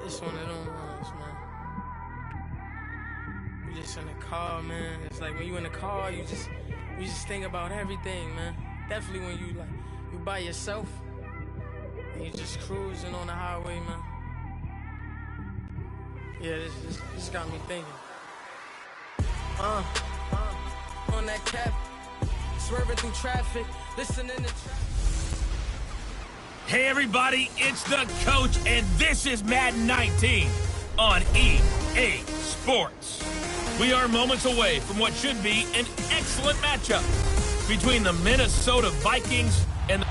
It's one of them ones, man. You just in the car, man. It's like when you in the car, you just think about everything, man. Definitely when you by yourself and you just cruising on the highway, man. Yeah, this got me thinking. On that cap, swerving through traffic, listening to traffic. Hey everybody, it's the coach, and this is Madden 19 on EA Sports. We are moments away from what should be an excellent matchup between the Minnesota Vikings and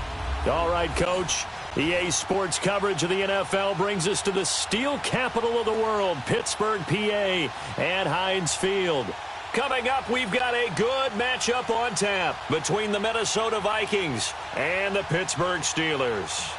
All right, Coach. EA Sports coverage of the NFL brings us to the steel capital of the world, Pittsburgh, PA, and Heinz Field. Coming up, we've got a good matchup on tap between the Minnesota Vikings and the Pittsburgh Steelers.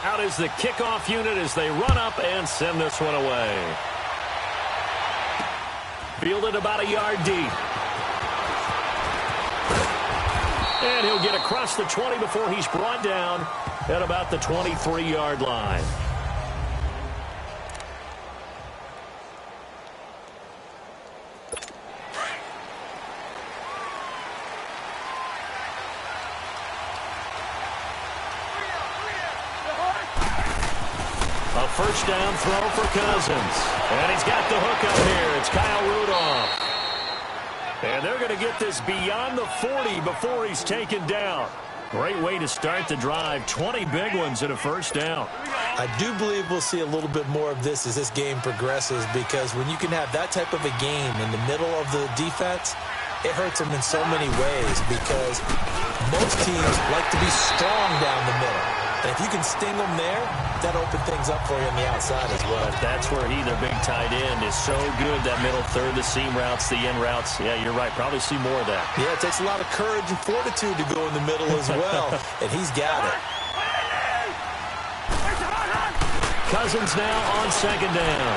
Out is the kickoff unit as they run up and send this one away. Fielded about a yard deep. And he'll get across the 20 before he's brought down at about the 23-yard line. First down throw for Cousins. And he's got the hook up here. It's Kyle Rudolph. And they're going to get this beyond the 40 before he's taken down. Great way to start the drive. 20 big ones and a first down. I do believe we'll see a little bit more of this as this game progresses, because when you can have that type of a game in the middle of the defense, it hurts them in so many ways, because most teams like to be strong down the middle. And if you can sting them there, that opens things up for you on the outside as well. That's where their big tight end, is so good. That middle third, the seam routes, the in routes. Yeah, you're right. Probably see more of that. Yeah, it takes a lot of courage and fortitude to go in the middle as well. And he's got it. Cousins now on second down.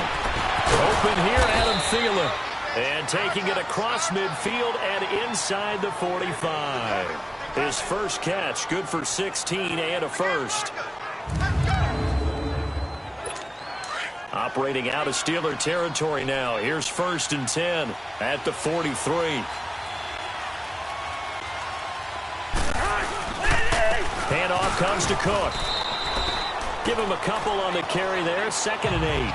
Open here, Adam Thielen. And taking it across midfield and inside the 45. His first catch, good for 16 and a first. Operating out of Steeler territory now. Here's 1st and 10 at the 43. Handoff comes to Cook. Give him a couple on the carry there. 2nd and 8.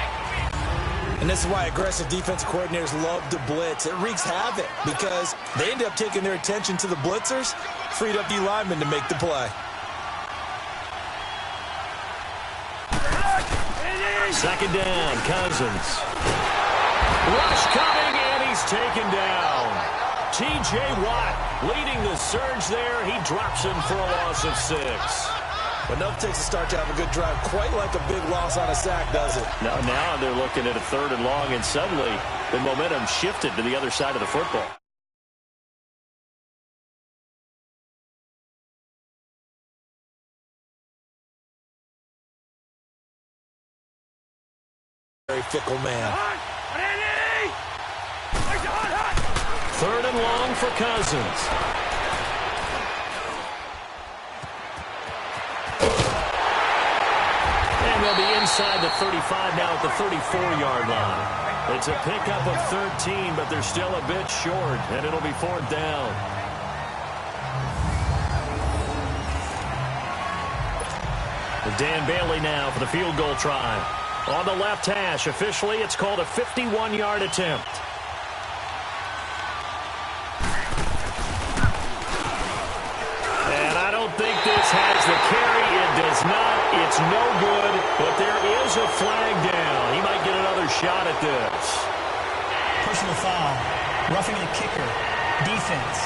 And this is why aggressive defense coordinators love to blitz. It wreaks havoc because they end up taking their attention to the blitzers, freed up the linemen to make the play. 2nd down, Cousins. Rush coming, and he's taken down. T.J. Watt leading the surge there. He drops him for a loss of 6. But nothing takes a start to have a good drive quite like a big loss on a sack, does it? Now they're looking at a 3rd and long, and suddenly the momentum shifted to the other side of the football. Very fickle man. 3rd and long for Cousins. And they'll be inside the 35 now at the 34-yard line. It's a pickup of 13, but they're still a bit short, and it'll be 4th down. Dan Bailey now for the field goal try. On the left hash, officially, it's called a 51-yard attempt. And I don't think this has the carry. It does not. It's no good, but there is a flag down. He might get another shot at this. Personal foul. Roughing the kicker. Defense.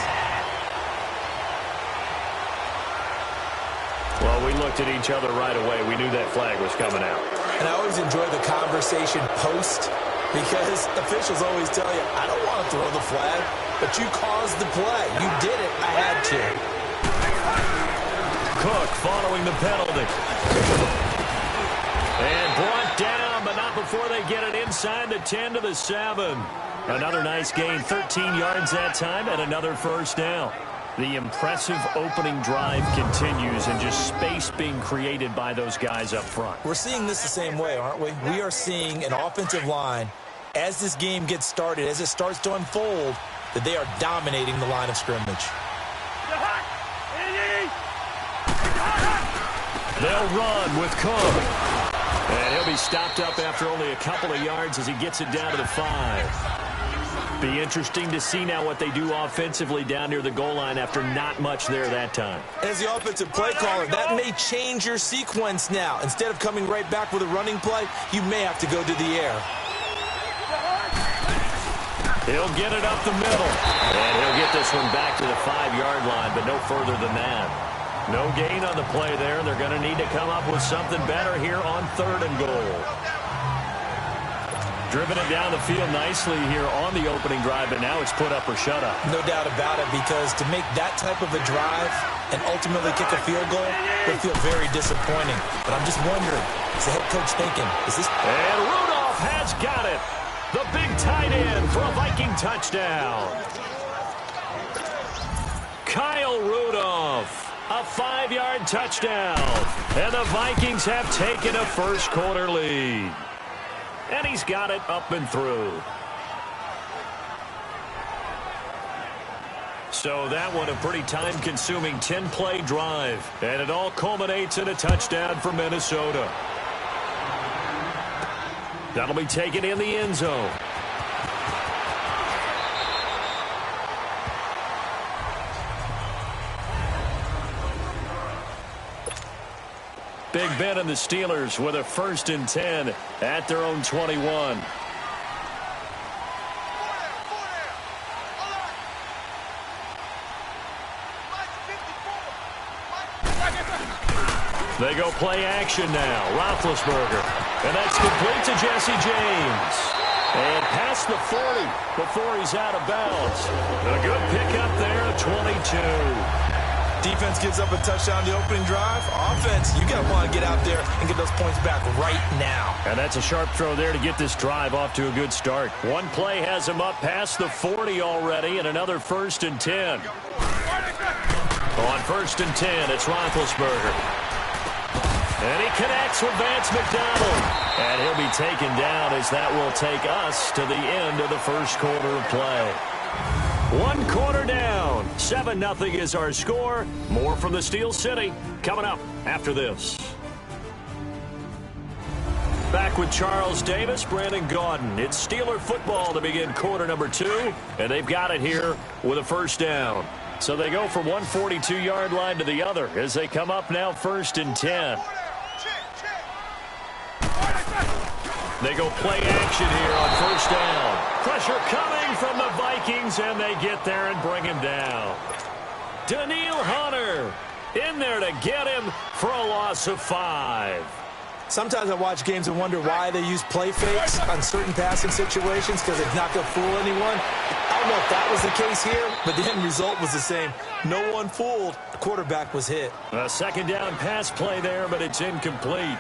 Well, we looked at each other right away. We knew that flag was coming out. And I always enjoy the conversation post because officials always tell you, I don't want to throw the flag, but you caused the play. You did it. I had to. Cook following the penalty. And brought down, but not before they get it inside the 10 to the 7. Another nice gain, 13 yards that time, and another first down. The impressive opening drive continues, and just space being created by those guys up front. We're seeing this the same way, aren't we? We are seeing an offensive line, as this game gets started, as it starts to unfold, that they are dominating the line of scrimmage. They'll run with Cook. And he'll be stopped up after only a couple of yards as he gets it down to the 5. Be interesting to see now what they do offensively down near the goal line after not much there that time. As the offensive play caller, that may change your sequence now. Instead of coming right back with a running play, you may have to go to the air. He'll get it up the middle. And he'll get this one back to the 5-yard line, but no further than that. No gain on the play there. They're going to need to come up with something better here on 3rd and goal. Driven it down the field nicely here on the opening drive, but now it's put up or shut up. No doubt about it, because to make that type of a drive and ultimately kick a field goal would feel very disappointing. But I'm just wondering, is the head coach thinking, is this... And Rudolph has got it. The big tight end for a Viking touchdown. Kyle Rudolph, a 5-yard touchdown. And the Vikings have taken a first-quarter lead. And he's got it up and through. So that one a pretty time-consuming 10-play drive. And it all culminates in a touchdown for Minnesota. That'll be taken in the end zone. Big Ben and the Steelers with a 1st and 10 at their own 21. They go play action now. Roethlisberger. And that's complete to Jesse James. And past the 40 before he's out of bounds. A good pickup there, 22. Defense gives up a touchdown the opening drive. Offense, you got to want to get out there and get those points back right now. And that's a sharp throw there to get this drive off to a good start. One play has him up past the 40 already, and another 1st and 10. On 1st and 10, it's Roethlisberger. And he connects with Vance McDonald. And he'll be taken down as that will take us to the end of the first quarter of play. 1 quarter down. 7-0 is our score. More from the Steel City coming up after this. Back with Charles Davis, Brandon Gaudin. It's Steeler football to begin quarter number 2. And they've got it here with a first down. So they go from one 42-yard line to the other as they come up now 1st and 10. They go play action here on 1st down. Pressure coming from the Vikings, and they get there and bring him down. Daniil Hunter in there to get him for a loss of 5. Sometimes I watch games and wonder why they use play fakes on certain passing situations, because it's not going to fool anyone. I don't know if that was the case here, but the end result was the same. No one fooled. The quarterback was hit. A 2nd down pass play there, but it's incomplete.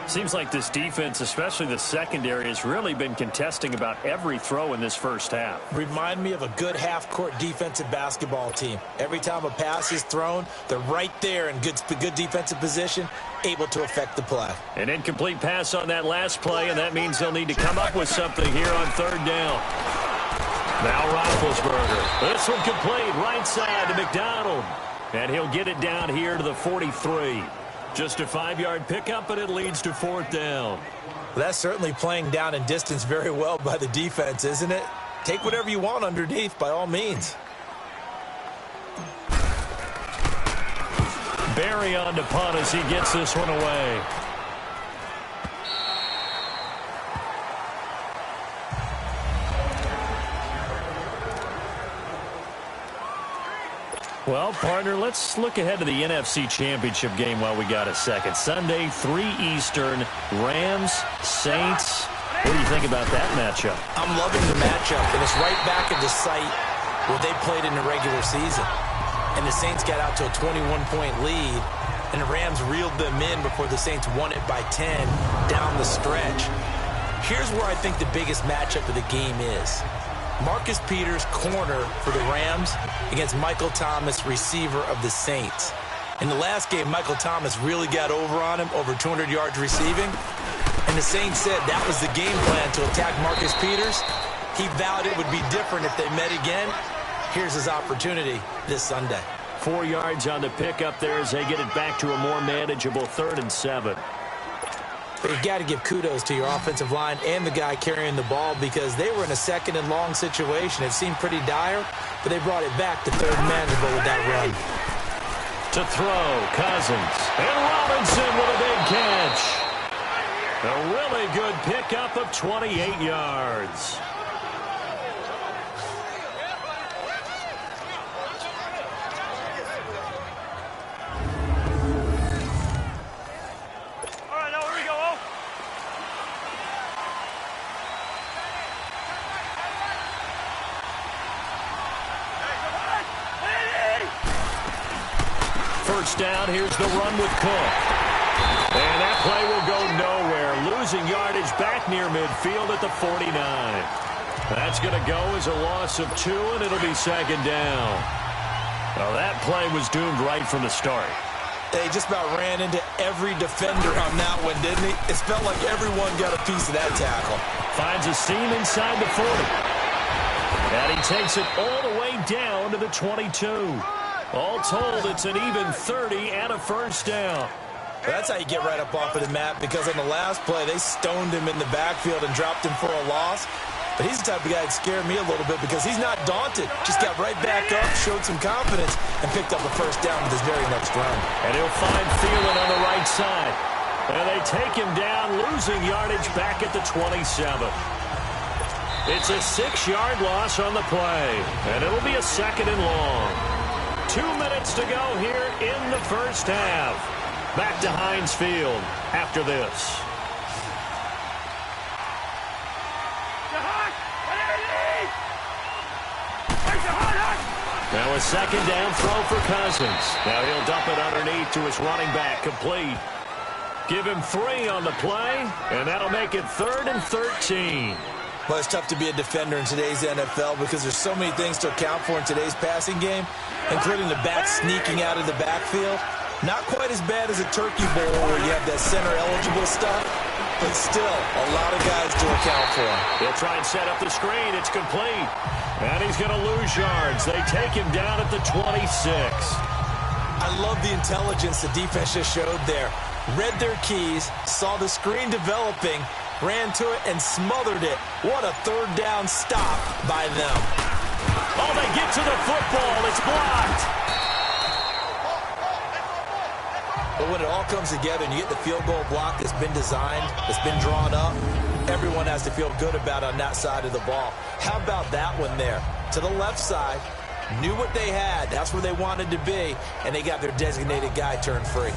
Seems like this defense, especially the secondary, has really been contesting about every throw in this first half. Remind me of a good half-court defensive basketball team. Every time a pass is thrown, they're right there in good defensive position, able to affect the play. An incomplete pass on that last play, and that means they'll need to come up with something here on 3rd down. Now Roethlisberger. This one complete, right side to McDonald. And he'll get it down here to the 43. Just a 5-yard pickup, but it leads to 4th down. Well, that's certainly playing down and distance very well by the defense, isn't it? Take whatever you want underneath, by all means. Barry on to punt as he gets this one away. Well, partner, let's look ahead to the NFC Championship game while we got a second. Sunday, 3 Eastern, Rams, Saints. What do you think about that matchup? I'm loving the matchup, and it's right back at the site where they played in the regular season. And the Saints got out to a 21-point lead, and the Rams reeled them in before the Saints won it by 10 down the stretch. Here's where I think the biggest matchup of the game is. Marcus Peters, corner for the Rams, against Michael Thomas, receiver of the Saints. In the last game, Michael Thomas really got over on him, over 200 yards receiving. And the Saints said that was the game plan, to attack Marcus Peters. He vowed it would be different if they met again. Here's his opportunity this Sunday. 4 yards on the pickup there as they get it back to a more manageable 3rd and 7. But you've got to give kudos to your offensive line and the guy carrying the ball, because they were in a 2nd and long situation. It seemed pretty dire, but they brought it back to 3rd and manageable with that run. To throw, Cousins. And Robinson with a big catch. A really good pickup of 28 yards. First down, here's the run with Cook. And that play will go nowhere. Losing yardage back near midfield at the 49. That's going to go as a loss of 2, and it'll be 2nd down. Well, that play was doomed right from the start. They just about ran into every defender on that one, didn't he? It felt like everyone got a piece of that tackle. Finds a seam inside the 40. And he takes it all the way down to the 22. All told, it's an even 30 and a first down. That's how you get right up off of the mat, because on the last play, they stoned him in the backfield and dropped him for a loss. But he's the type of guy that scared me a little bit, because he's not daunted. Just got right back up, showed some confidence, and picked up a first down with his very next run. And he'll find Thielen on the right side. And they take him down, losing yardage back at the 27. It's a 6-yard loss on the play, and it'll be a 2nd and long. 2 minutes to go here in the first half. Back to Heinz Field after this. Now a 2nd down throw for Cousins. Now he'll dump it underneath to his running back, complete. Give him 3 on the play, and that'll make it 3rd and 13. Well, it's tough to be a defender in today's NFL, because there's so many things to account for in today's passing game, including the back sneaking out of the backfield. Not quite as bad as a turkey bowl where you have that center-eligible stuff, but still a lot of guys to account for. He'll try and set up the screen. It's complete. And he's going to lose yards. They take him down at the 26. I love the intelligence the defense just showed there. Read their keys, saw the screen developing, ran to it, and smothered it. What a 3rd down stop by them. Oh, they get to the football. It's blocked. But when it all comes together and you get the field goal block that's been designed, that's been drawn up, everyone has to feel good about on that side of the ball. How about that one there? To the left side, knew what they had. That's where they wanted to be, and they got their designated guy turned free.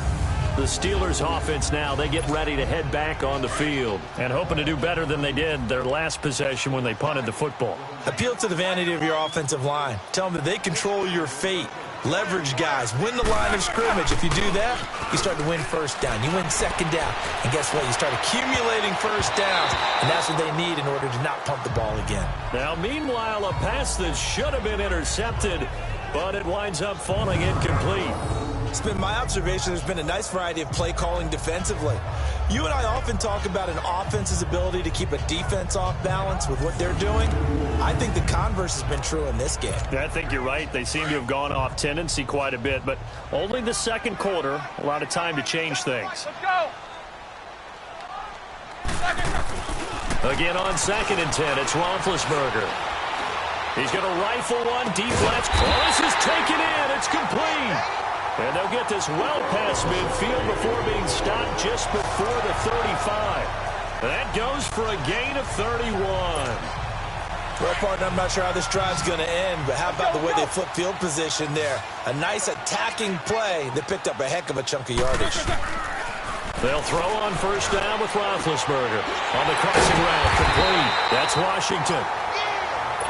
The Steelers offense now, they get ready to head back on the field and hoping to do better than they did their last possession when they punted the football. Appeal to the vanity of your offensive line. Tell them that they control your fate. Leverage guys. Win the line of scrimmage. If you do that, you start to win first down. You win 2nd down. And guess what? You start accumulating first downs. And that's what they need in order to not punt the ball again. Now, meanwhile, a pass that should have been intercepted, but it winds up falling incomplete. It's been my observation there's been a nice variety of play calling defensively. You and I often talk about an offense's ability to keep a defense off balance with what they're doing. I think the converse has been true in this game. I think you're right. They seem to have gone off tendency quite a bit, but only the 2nd quarter, a lot of time to change things. Let's go. Again on 2nd and 10, it's Roethlisberger. He's going to rifle one deep left. Oh, this is taken in. It's complete. And they'll get this well past midfield before being stopped just before the 35. That goes for a gain of 31. Well, partner, I'm not sure how this drive's going to end, but how about the way they flip field position there? A nice attacking play that picked up a heck of a chunk of yardage. They'll throw on first down with Roethlisberger. On the crossing route, complete. That's Washington.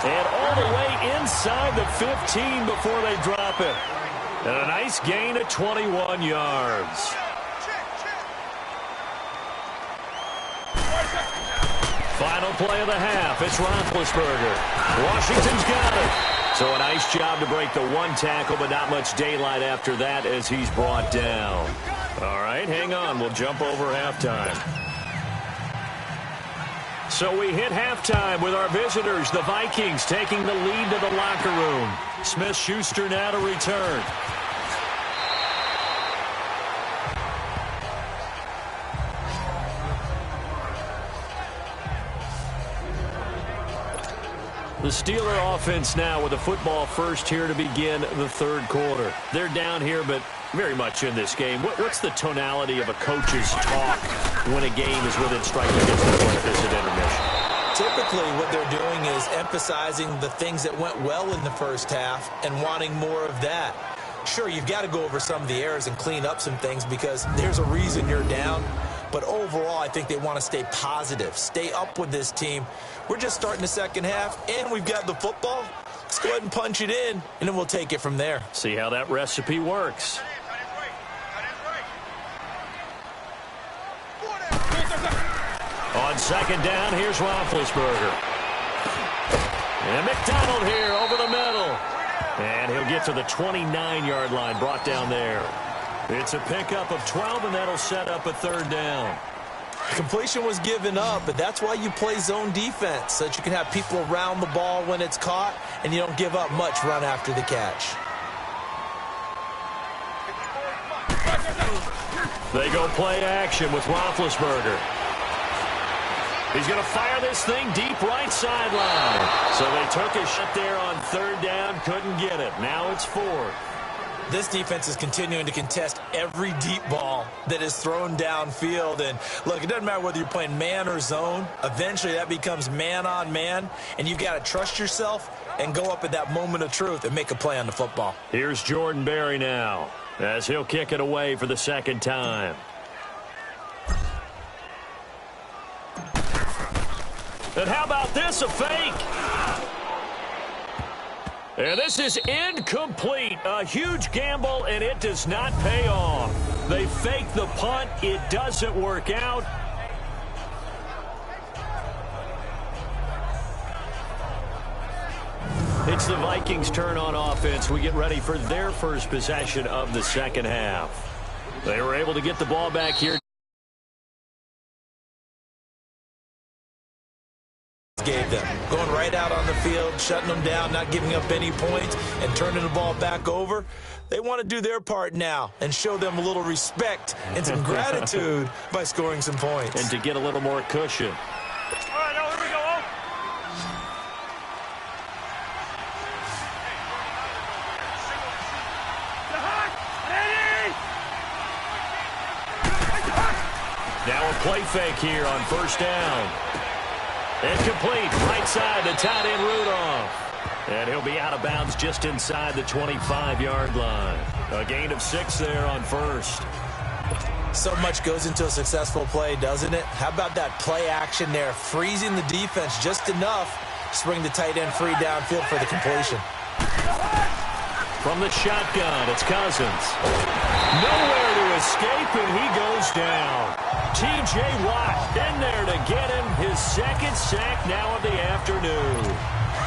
And all the way inside the 15 before they drop it. And a nice gain of 21 yards. Final play of the half. It's Roethlisberger. Washington's got it. So a nice job to break the one tackle, but not much daylight after that as he's brought down. All right, hang on. We'll jump over halftime. So we hit halftime with our visitors, the Vikings, taking the lead to the locker room. Smith-Schuster now to return. The Steeler offense now with the football first here to begin the third quarter. They're down here, but very much in this game. What's the tonality of a coach's talk when a game is within striking distance like this at intermission? Typically, what they're doing is emphasizing the things that went well in the first half and wanting more of that. Sure, you've got to go over some of the errors and clean up some things because there's a reason you're down. But overall, I think they want to stay positive, stay up with this team. We're just starting the second half, and we've got the football. Let's go ahead and punch it in, and then we'll take it from there. See how that recipe works. On second down, here's Roethlisberger. And McDonald here over the middle. And he'll get to the 29-yard line, brought down there. It's a pickup of 12, and that'll set up a third down. Completion was given up, but that's why you play zone defense, so that you can have people around the ball when it's caught, and you don't give up much run after the catch. They go play action with Roethlisberger. He's going to fire this thing deep right sideline. So they took a shot there on third down, couldn't get it. Now it's fourth. This defense is continuing to contest every deep ball that is thrown downfield. And, look, it doesn't matter whether you're playing man or zone. Eventually that becomes man on man, and you've got to trust yourself and go up at that moment of truth and make a play on the football. Here's Jordan Berry now as he'll kick it away for the second time. And how about this, a fake? And this is incomplete. A huge gamble, and it does not pay off. They fake the punt. It doesn't work out. It's the Vikings' turn on offense. We get ready for their first possession of the second half. They were able to get the ball back here. Gave them. Going right out on the field, shutting them down, not giving up any points, and turning the ball back over. They want to do their part now and show them a little respect and some gratitude by scoring some points. And to get a little more cushion. All right, now here we go. Now a play fake here on first down. Incomplete, right side to tight end Rudolph. And he'll be out of bounds just inside the 25-yard line. A gain of 6 there on first. So much goes into a successful play, doesn't it? How about that play action there, freezing the defense just enough to bring the tight end free downfield for the completion. From the shotgun, it's Cousins. Nowhere to escape, and he goes down. T.J. Watt in there to get him his second sack now of the afternoon.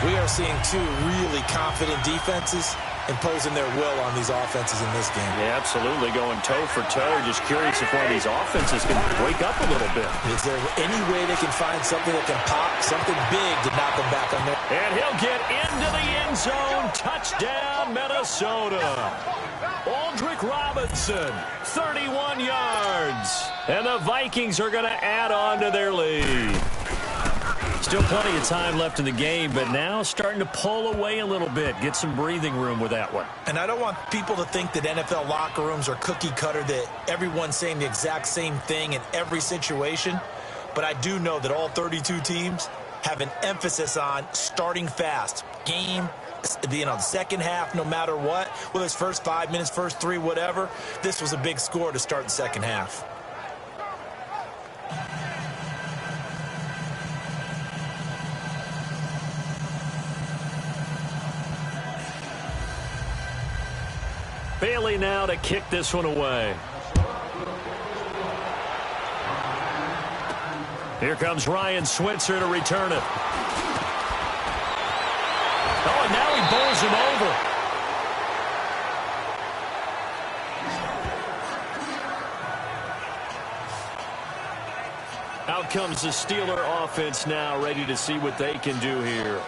We are seeing two really confident defenses imposing their will on these offenses in this game. Yeah, absolutely, going toe for toe. Just curious if one of these offenses can wake up a little bit. Is there any way they can find something that can pop, something big to knock them back on there? And he'll get into the end zone. Touchdown, Minnesota. Aldrick Robinson, 31 yards. And the Vikings are going to add on to their lead. Still plenty of time left in the game, but now starting to pull away a little bit. Get some breathing room with that one. And I don't want people to think that NFL locker rooms are cookie cutter, that everyone's saying the exact same thing in every situation. But I do know that all 32 teams have an emphasis on starting fast. Game, the second half, no matter what, whether it's first 5 minutes, first 3, whatever. This was a big score to start the second half. Bailey now to kick this one away. Here comes Ryan Switzer to return it. Oh, and now he bowls him over. Out comes the Steeler offense now, ready to see what they can do here.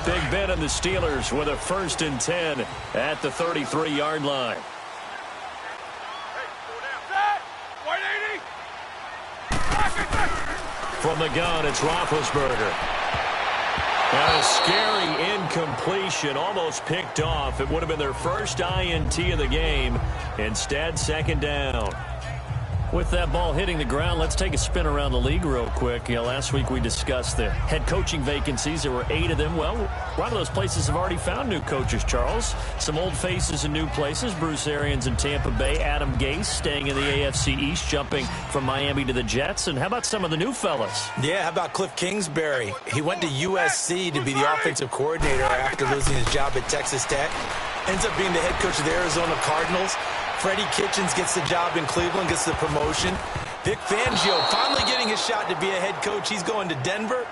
Big Ben and the Steelers with a 1st and 10 at the 33-yard line. From the gun, it's Roethlisberger. And a scary incompletion, almost picked off. It would have been their first INT of the game. Instead, 2nd down. With that ball hitting the ground, let's take a spin around the league real quick. Last week we discussed the head coaching vacancies. There were 8 of them. Well, a lot of those places have already found new coaches, Charles. Some old faces in new places. Bruce Arians in Tampa Bay. Adam Gase staying in the AFC East, jumping from Miami to the Jets. And how about some of the new fellas? Yeah, how about Cliff Kingsbury? He went to USC to be the offensive coordinator after losing his job at Texas Tech. Ends up being the head coach of the Arizona Cardinals. Freddie Kitchens gets the job in Cleveland, gets the promotion. Vic Fangio finally getting his shot to be a head coach. He's going to Denver.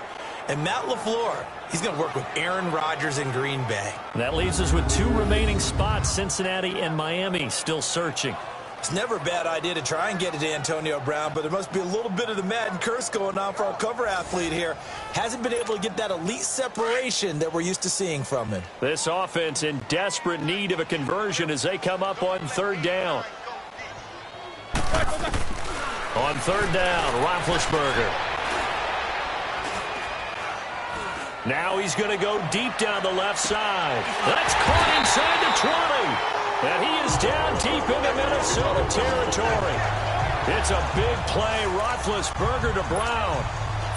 And Matt LaFleur, he's going to work with Aaron Rodgers in Green Bay. That leaves us with 2 remaining spots, Cincinnati and Miami, still searching. It's never a bad idea to try and get it to Antonio Brown, but there must be a little bit of the Madden curse going on for our cover athlete here. Hasn't been able to get that elite separation that we're used to seeing from him. This offense in desperate need of a conversion as they come up on 3rd down. On 3rd down, Roethlisberger. Now he's going to go deep down the left side. That's caught inside the 20. And he is down deep into Minnesota territory. It's a big play. Roethlisberger to Brown.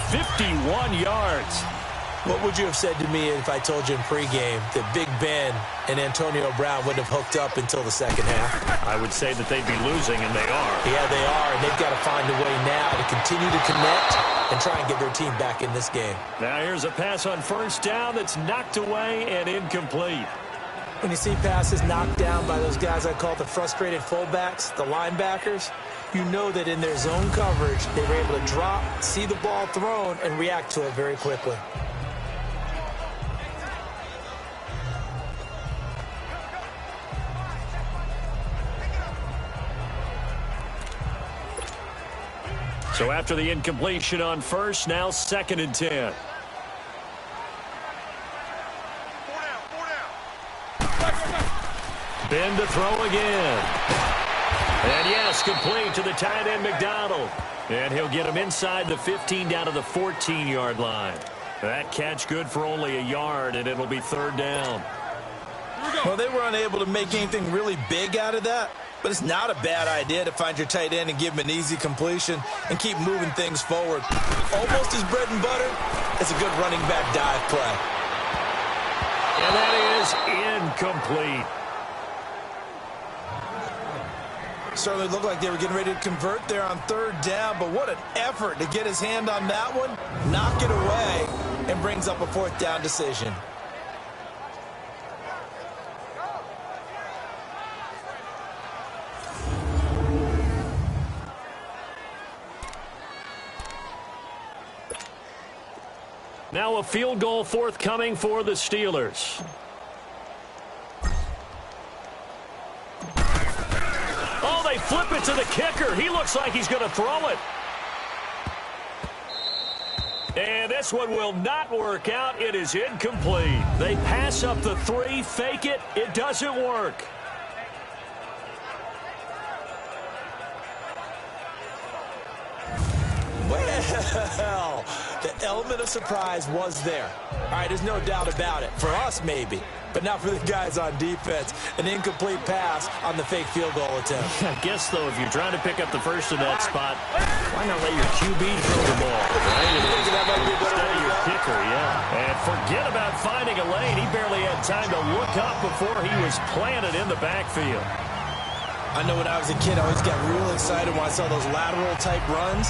51 yards. What would you have said to me if I told you in pregame that Big Ben and Antonio Brown wouldn't have hooked up until the 2nd half? I would say that they'd be losing, and they are. Yeah, they are, and they've got to find a way now to continue to connect and try and get their team back in this game. Now here's a pass on 1st down that's knocked away and incomplete. When you see passes knocked down by those guys I call the frustrated fullbacks, the linebackers, you know that in their zone coverage, they were able to drop, see the ball thrown, and react to it very quickly. So after the incompletion on 1st, now 2nd and 10. Ben to throw again. And yes, complete to the tight end McDonald. And he'll get him inside the 15 down to the 14-yard line. That catch good for only a yard, and it'll be 3rd down. Well, they were unable to make anything really big out of that, but it's not a bad idea to find your tight end and give him an easy completion and keep moving things forward. Almost his bread and butter. It's a good running back dive play. And that is incomplete. Certainly looked like they were getting ready to convert there on 3rd down, but what an effort to get his hand on that one, knock it away, and brings up a 4th down decision. Now a field goal forthcoming for the Steelers. Oh, they flip it to the kicker. He looks like he's going to throw it. And this one will not work out. It is incomplete. They pass up the 3, fake it. It doesn't work. Well, the element of surprise was there. All right, there's no doubt about it. For us, maybe. But not for the guys on defense. An incomplete pass on the fake field goal attempt. I guess, though, if you're trying to pick up the first in that spot, why not let your QB throw the ball? Right? Instead of your kicker, yeah. And forget about finding a lane. He barely had time to look up before he was planted in the backfield. I know when I was a kid, I always got real excited when I saw those lateral-type runs.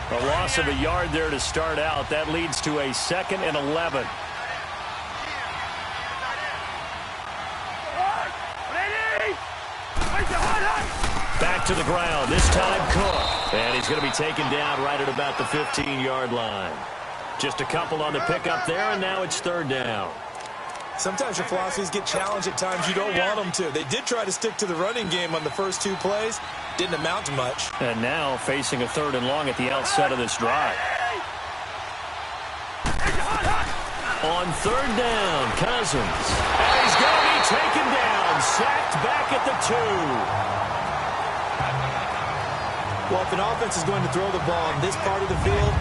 A loss of a yard there to start out. That leads to a 2nd and 11. Back to the ground. This time Cook. And he's going to be taken down right at about the 15-yard line. Just a couple on the pickup there, and now it's 3rd down. Sometimes your philosophies get challenged at times you don't want them to. They did try to stick to the running game on the first 2 plays. Didn't amount to much. And now facing a 3rd and long at the outset of this drive. On 3rd down, Cousins. And he's going to be taken down. Sacked back at the 2. Well, if an offense is going to throw the ball in this part of the field,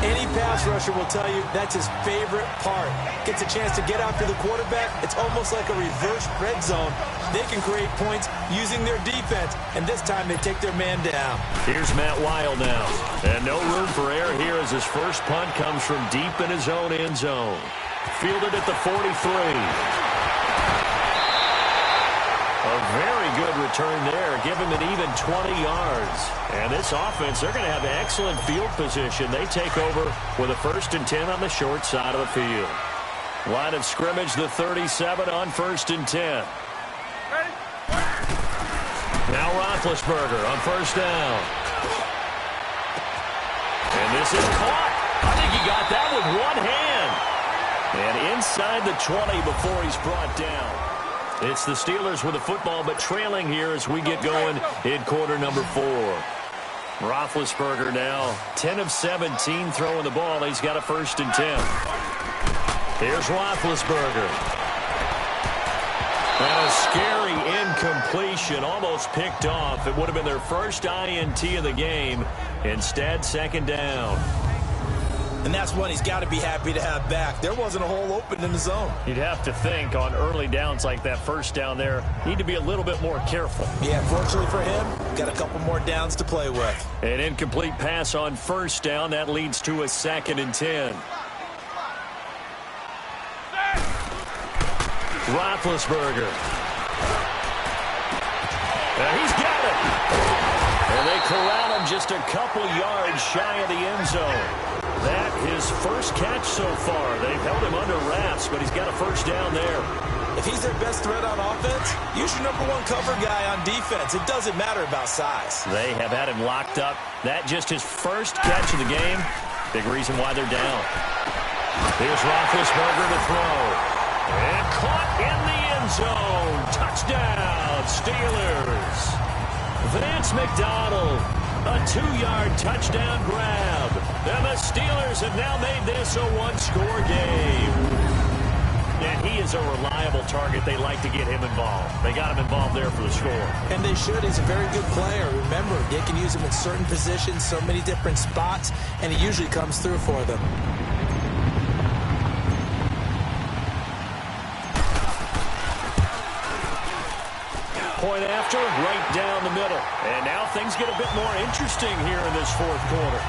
any pass rusher will tell you that's his favorite part. Gets a chance to get after the quarterback. It's almost like a reverse red zone. They can create points using their defense, and this time they take their man down. Here's Matt Weil now. And no room for error here as his first punt comes from deep in his own end zone. Fielded at the 43. A very good return there. Give him an even 20 yards. And this offense, they're going to have excellent field position. They take over with a 1st and 10 on the short side of the field. Line of scrimmage, the 37 on 1st and 10. Now Roethlisberger on 1st down. And this is caught. I think he got that with one hand. And inside the 20 before he's brought down. It's the Steelers with the football, but trailing here as we get going in quarter number 4. Roethlisberger now 10 of 17 throwing the ball. He's got a 1st and 10. Here's Roethlisberger. And a scary incompletion, almost picked off. It would have been their first INT of the game. Instead, 2nd down. And that's one he's got to be happy to have back. There wasn't a hole open in the zone. You'd have to think on early downs like that 1st down there, need to be a little bit more careful. Yeah, fortunately for him, got a couple more downs to play with. An incomplete pass on 1st down. That leads to a 2nd and 10. Roethlisberger. And he's got it. And they corral him just a couple yards shy of the end zone. That his first catch so far. They've held him under wraps, but he's got a 1st down there. If he's their best threat on offense, use your #1 cover guy on defense. It doesn't matter about size. They have had him locked up. That just his first catch of the game. Big reason why they're down. Here's Roethlisberger to throw. And caught in the end zone. Touchdown, Steelers. Vance McDonald. A 2-yard touchdown grab. And the Steelers have now made this a 1-score game. And he is a reliable target. They like to get him involved. They got him involved there for the score. And they should. He's a very good player. Remember, they can use him in certain positions, so many different spots, and he usually comes through for them. Point after, right down the middle. And now things get a bit more interesting here in this 4th quarter.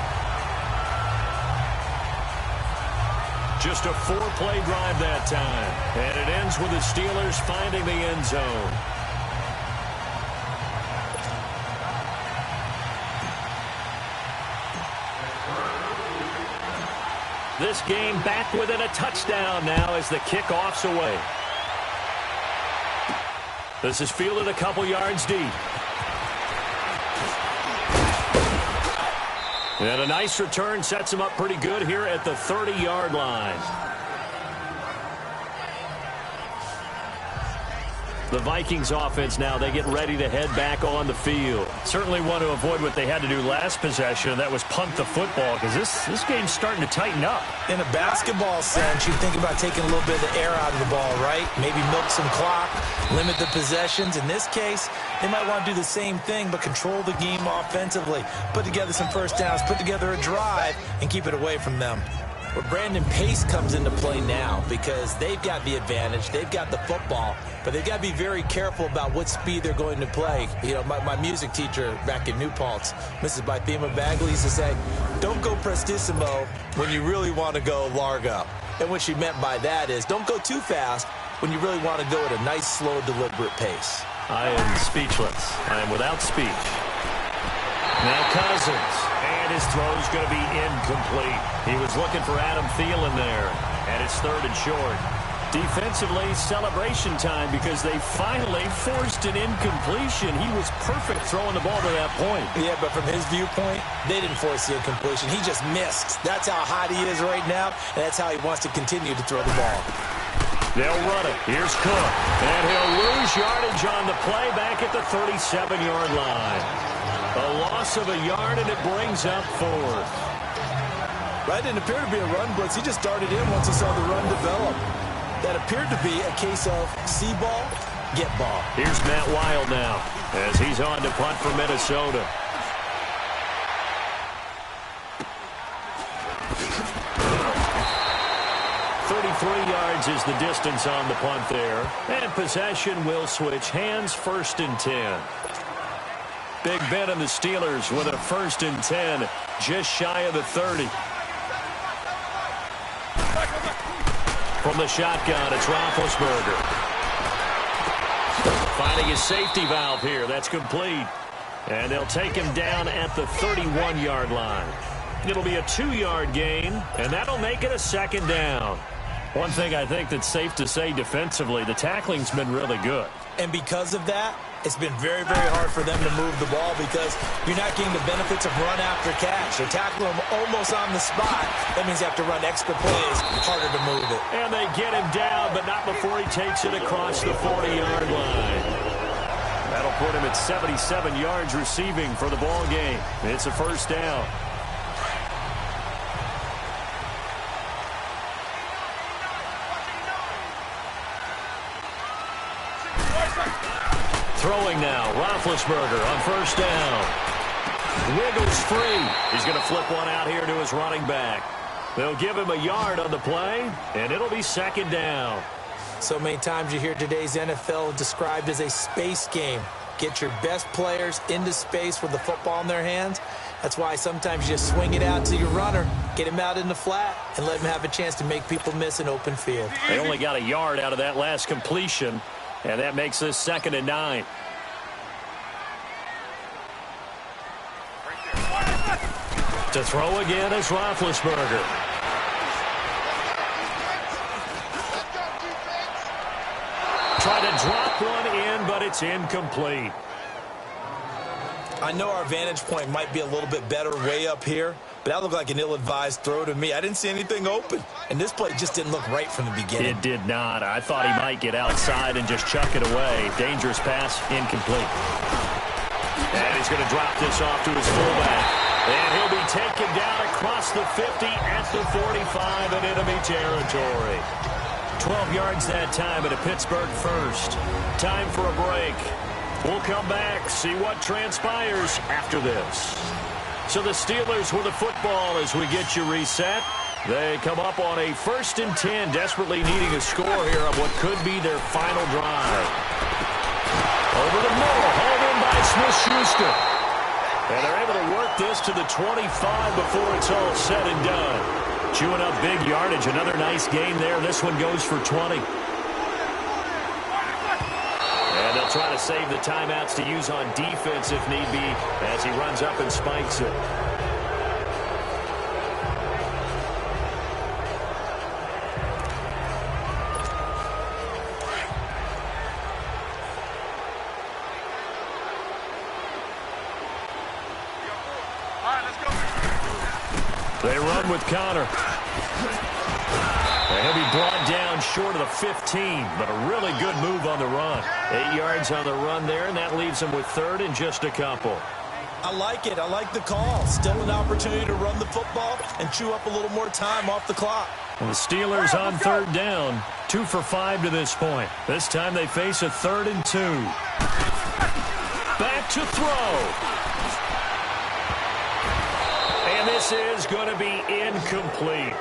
Just a 4-play drive that time. And it ends with the Steelers finding the end zone. This game back within a touchdown now as the kickoff's away. This is fielded a couple yards deep. And a nice return sets him up pretty good here at the 30-yard line. The Vikings offense now, they get ready to head back on the field. Certainly want to avoid what they had to do last possession, and that was punt the football, because this game's starting to tighten up. In a basketball sense, you think about taking a little bit of the air out of the ball, right? Maybe milk some clock, limit the possessions. In this case, they might want to do the same thing, but control the game offensively. Put together some 1st downs, put together a drive, and keep it away from them. Where Brandon Pace comes into play now because they've got the advantage. They've got the football, but they've got to be very careful about what speed they're going to play. You know, my music teacher back in New Paltz, Mrs. Bythema Bagley, used to say, don't go prestissimo when you really want to go largo. And what she meant by that is don't go too fast when you really want to go at a nice, slow, deliberate pace. I am speechless. I am without speech. Now Cousins, and his throw's going to be incomplete. He was looking for Adam Thielen there, and it's 3rd and short. Defensively, celebration time because they finally forced an incompletion. He was perfect throwing the ball to that point. Yeah, but from his viewpoint, they didn't force the incompletion. He just missed. That's how hot he is right now, and that's how he wants to continue to throw the ball. They'll run it. Here's Cook, and he'll lose yardage on the play back at the 37-yard line. A loss of a yard, and it brings up 4th. Right, didn't appear to be a run blitz. He just darted in once he saw the run develop. That appeared to be a case of see ball, get ball. Here's Matt Wild now as he's on to punt for Minnesota. Yards is the distance on the punt there. And possession will switch hands, 1st and 10. Big Ben and the Steelers with a 1st and 10, just shy of the 30. From the shotgun, it's Roethlisberger. Finding his safety valve here. That's complete. And they'll take him down at the 31-yard line. It'll be a 2-yard gain, and that'll make it a 2nd down. One thing I think that's safe to say defensively, the tackling's been really good. And because of that, it's been very, very hard for them to move the ball because you're not getting the benefits of run after catch. They tackle him almost on the spot. That means you have to run extra plays, harder to move it. And they get him down, but not before he takes it across the 40-yard line. That'll put him at 77 yards receiving for the ball game. It's a 1st down. Throwing now, Roethlisberger on 1st down. Wiggles free. He's going to flip one out here to his running back. They'll give him a yard on the play, and it'll be 2nd down. So many times you hear today's NFL described as a space game. Get your best players into space with the football in their hands. That's why sometimes you just swing it out to your runner, get him out in the flat, and let him have a chance to make people miss an open field. They only got a yard out of that last completion, and that makes this 2nd and 9. To throw again is Roethlisberger. Try to drop one in, but it's incomplete. I know our vantage point might be a little bit better way up here, but that looked like an ill-advised throw to me. I didn't see anything open, and this play just didn't look right from the beginning. It did not. I thought he might get outside and just chuck it away. Dangerous pass, incomplete. And he's going to drop this off to his fullback. And he'll be taken down across the 50 at the 45 in enemy territory. 12 yards that time at a Pittsburgh 1st. Time for a break. We'll come back, see what transpires after this. So the Steelers with the football as we get you reset. They come up on a 1st and 10, desperately needing a score here on what could be their final drive. Over the middle, hauled in by Smith-Schuster. And they're able to work this to the 25 before it's all said and done. Chewing up big yardage. Another nice gain there. This one goes for 20. And they'll try to save the timeouts to use on defense if need be as he runs up and spikes it. They run with Connor. And he'll be brought down short of the 15, but a really good move on the run. 8 yards on the run there, and that leaves him with 3rd and just a couple. I like it. I like the call. Still an opportunity to run the football and chew up a little more time off the clock. And the Steelers on 3rd down, 2 for 5 to this point. This time they face a 3rd and 2. Back to throw. And this is going to be incomplete.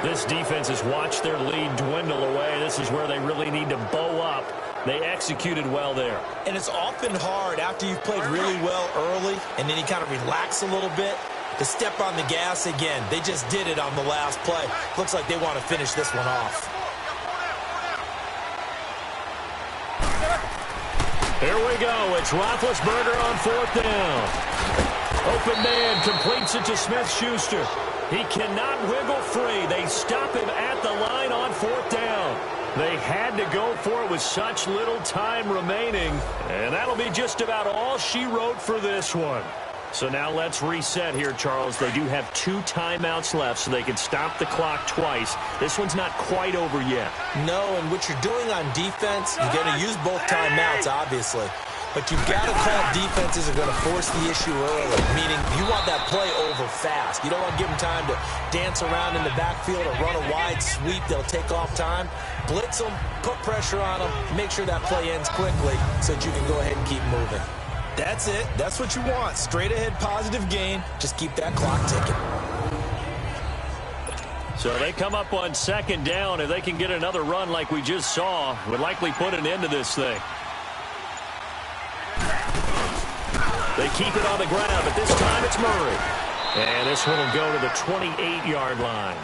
This defense has watched their lead dwindle away. This is where they really need to bow up. They executed well there. And it's often hard after you've played really well early and then you kind of relax a little bit to step on the gas again. They just did it on the last play. Looks like they want to finish this one off. Here we go. It's Roethlisberger on 4th down. Open man completes it to Smith-Schuster. He cannot wiggle free. They stop him at the line on 4th down. They had to go for it with such little time remaining. And that'll be just about all she wrote for this one. So now let's reset here, Charles. They do have 2 timeouts left, so they can stop the clock twice. This one's not quite over yet. No, and what you're doing on defense, you're going to use both timeouts, obviously. But you've got to call defenses that are going to force the issue early, meaning you want that play over fast. You don't want to give them time to dance around in the backfield or run a wide sweep that'll take off time. Blitz them, put pressure on them, make sure that play ends quickly so that you can go ahead and keep moving. That's it. That's what you want. Straight ahead, positive gain. Just keep that clock ticking. So they come up on 2nd down. If they can get another run like we just saw, would likely put an end to this thing. They keep it on the ground, but this time it's Murray. And this one will go to the 28-yard line.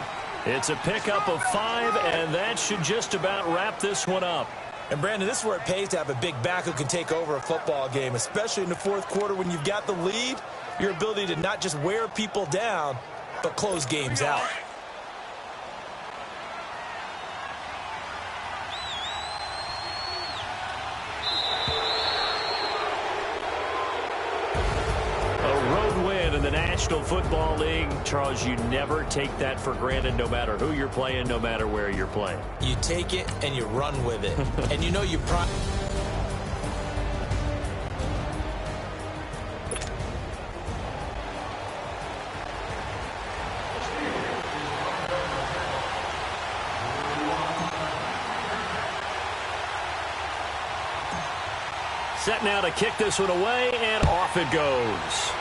It's a pickup of 5, and that should just about wrap this one up. And, Brandon, this is where it pays to have a big back who can take over a football game, especially in the 4th quarter when you've got the lead, your ability to not just wear people down, but close games out. In the National Football League, Charles, you never take that for granted no matter who you're playing, no matter where you're playing. You take it and you run with it. And you know you set now to kick this one away, and off it goes.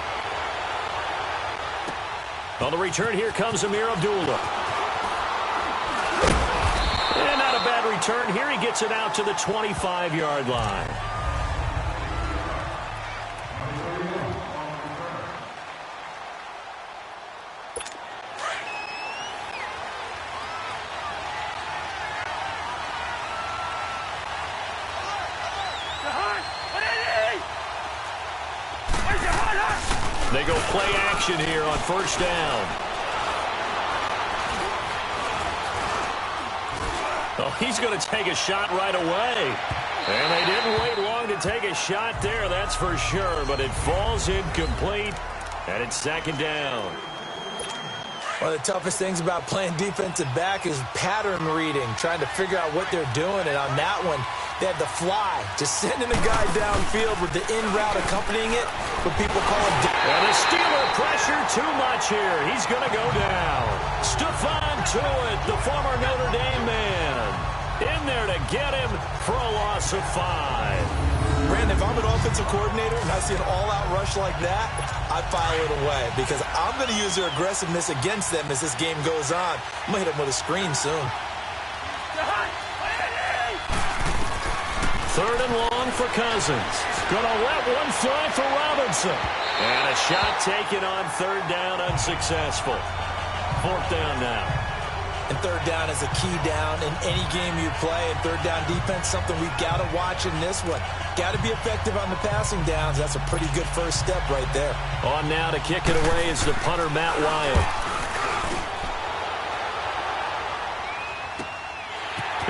On the return, here comes Amir Abdullah. And not a bad return. Here he gets it out to the 25-yard line. They go play action here on 1st down. Oh, he's going to take a shot right away. And they didn't wait long to take a shot there, that's for sure. But it falls incomplete, and it's 2nd down. One of the toughest things about playing defensive back is pattern reading, trying to figure out what they're doing. And on that one, they had the fly, just sending the guy downfield with the in route accompanying it, what people call a... And the Steeler pressure too much here. He's going to go down. Stephon Tuitt, the former Notre Dame man, in there to get him for a loss of 5. Brandon, if I'm an offensive coordinator and I see an all-out rush like that, I file it away because I'm going to use their aggressiveness against them as this game goes on. I'm going to hit them with a screen soon. 3rd and long for Cousins. Gonna let one fly for Robinson. And a shot taken on 3rd down, unsuccessful. 4th down now. And 3rd down is a key down in any game you play. And 3rd down defense, something we've got to watch in this one. Got to be effective on the passing downs. That's a pretty good first step right there. On now to kick it away is the punter, Matt Wild.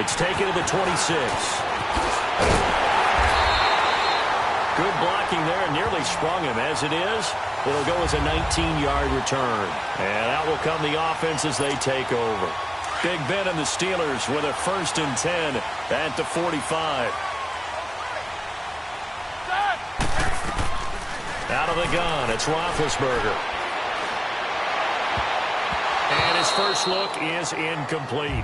It's taken to the 26. Good blocking there, and nearly sprung him. As it is, it'll go as a 19-yard return. And out will come the offense as they take over. Big Ben and the Steelers with a 1st and 10 at the 45. Out of the gun, it's Roethlisberger. And his first look is incomplete.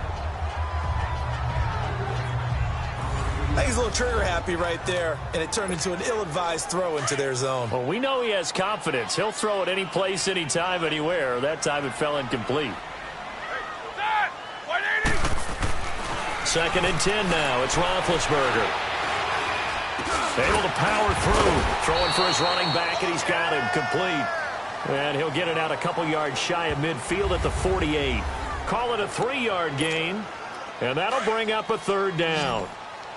I think he's a little trigger happy right there, and it turned into an ill-advised throw into their zone. Well, we know he has confidence. He'll throw it any place, anytime, anywhere. That time it fell incomplete. 2nd and 10 now. It's Roethlisberger. Able to power through. Throwing for his running back, and he's got him complete. And he'll get it out a couple yards shy of midfield at the 48. Call it a 3-yard gain, and that'll bring up a 3rd down.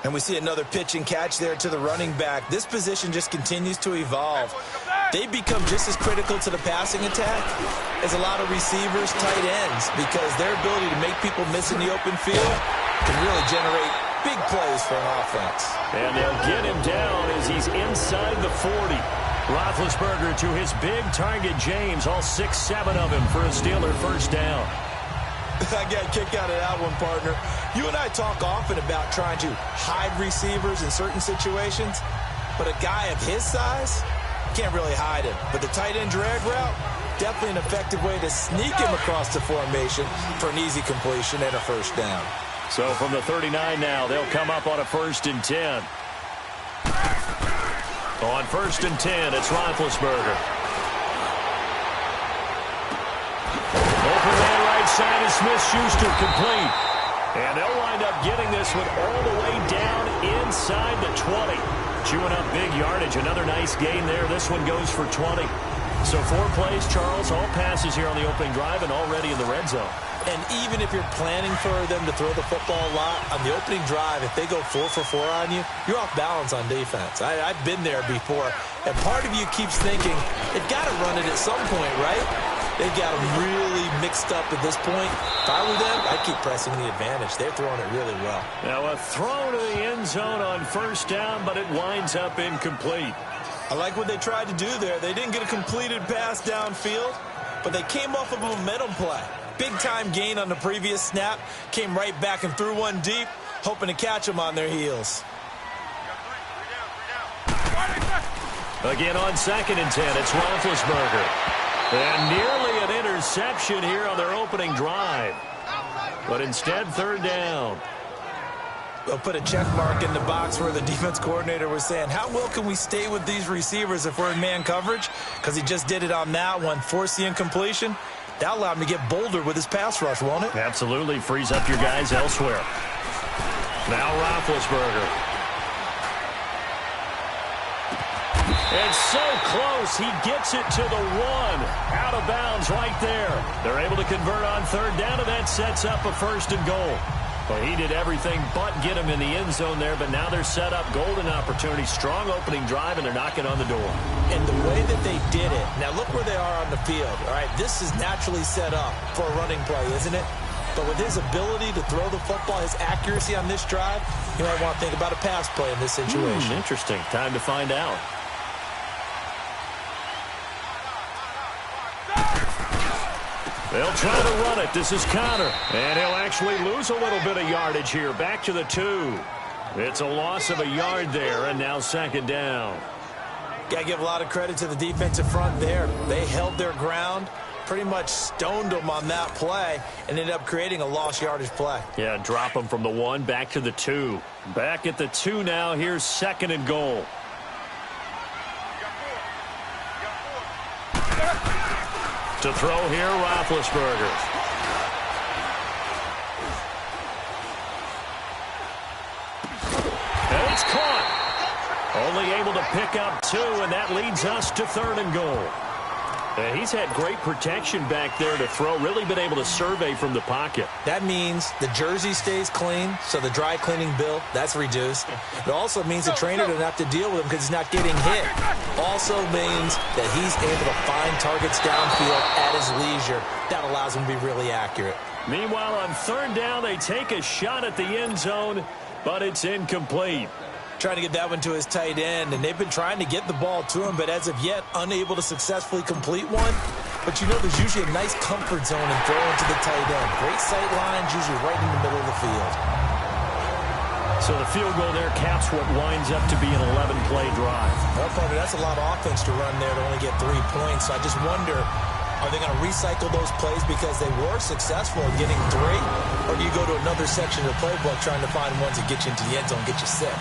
And we see another pitch and catch there to the running back. This position just continues to evolve. They become just as critical to the passing attack as a lot of receivers, tight ends, because their ability to make people miss in the open field can really generate big plays for an offense. And they'll get him down as he's inside the 40. Roethlisberger to his big target, James, all 6-7 of him for a Steeler first down. I got a kick out of that one, partner. You and I talk often about trying to hide receivers in certain situations, but a guy of his size can't really hide him. But the tight end drag route, definitely an effective way to sneak him across the formation for an easy completion and a first down. So from the 39 now, they'll come up on a 1st and 10. On 1st and 10, it's Roethlisberger. Open man right side is Smith-Schuster, complete. And they'll wind up getting this one all the way down inside the 20. Chewing up big yardage. Another nice gain there. This one goes for 20. So 4 plays, Charles, all passes here on the opening drive and already in the red zone. And even if you're planning for them to throw the football a lot, on the opening drive, if they go 4 for 4 on you, you're off balance on defense. I've been there before. And part of you keeps thinking, they've got to run it at some point, right? They've got them really mixed up at this point. If I were them, I'd keep pressing the advantage. They're throwing it really well. Now a throw to the end zone on 1st down, but it winds up incomplete. I like what they tried to do there. They didn't get a completed pass downfield, but they came off of a momentum play. Big-time gain on the previous snap. Came right back and threw one deep, hoping to catch them on their heels. Again on 2nd and 10, it's Roethlisberger. And nearly an interception here on their opening drive. But instead, 3rd down. They'll put a check mark in the box where the defense coordinator was saying, how well can we stay with these receivers if we're in man coverage? Because he just did it on that one, forced the incompletion. That allowed him to get bolder with his pass rush, won't it? Absolutely. Frees up your guys elsewhere. Now Roethlisberger. It's so close. He gets it to the 1. Out of bounds right there. They're able to convert on 3rd down, and that sets up a 1st and goal. Well, he did everything but get him in the end zone there, but now they're set up. Golden opportunity, strong opening drive, and they're knocking on the door. And the way that they did it, now look where they are on the field. All right, this is naturally set up for a running play, isn't it? But with his ability to throw the football, his accuracy on this drive, you might want to think about a pass play in this situation. Interesting. Time to find out. They'll try to run it. This is Connor. And he'll actually lose a little bit of yardage here. Back to the 2. It's a loss of a yard there, and now 2nd down. Got to give a lot of credit to the defensive front there. They held their ground, pretty much stoned them on that play, and ended up creating a lost yardage play. Yeah, drop them from the 1 back to the 2. Back at the 2 now. Here's 2nd and goal. To throw here, Roethlisberger. And it's caught. Only able to pick up 2, and that leads us to 3rd and goal. He's had great protection back there to throw, really been able to survey from the pocket. That means the jersey stays clean, so the dry cleaning bill, that's reduced. It also means the trainer doesn't have to deal with him because he's not getting hit. Also means that he's able to find targets downfield at his leisure. That allows him to be really accurate. Meanwhile, on 3rd down, they take a shot at the end zone, but it's incomplete. Trying to get that one to his tight end, and they've been trying to get the ball to him, but as of yet, unable to successfully complete one. But you know there's usually a nice comfort zone in throwing to the tight end. Great sight lines, usually right in the middle of the field. So the field goal there caps what winds up to be an 11-play drive. Well, partner, that's a lot of offense to run there to only get 3 points. So I just wonder, are they going to recycle those plays because they were successful in getting 3? Or do you go to another section of the playbook trying to find ones that get you into the end zone, get you 6?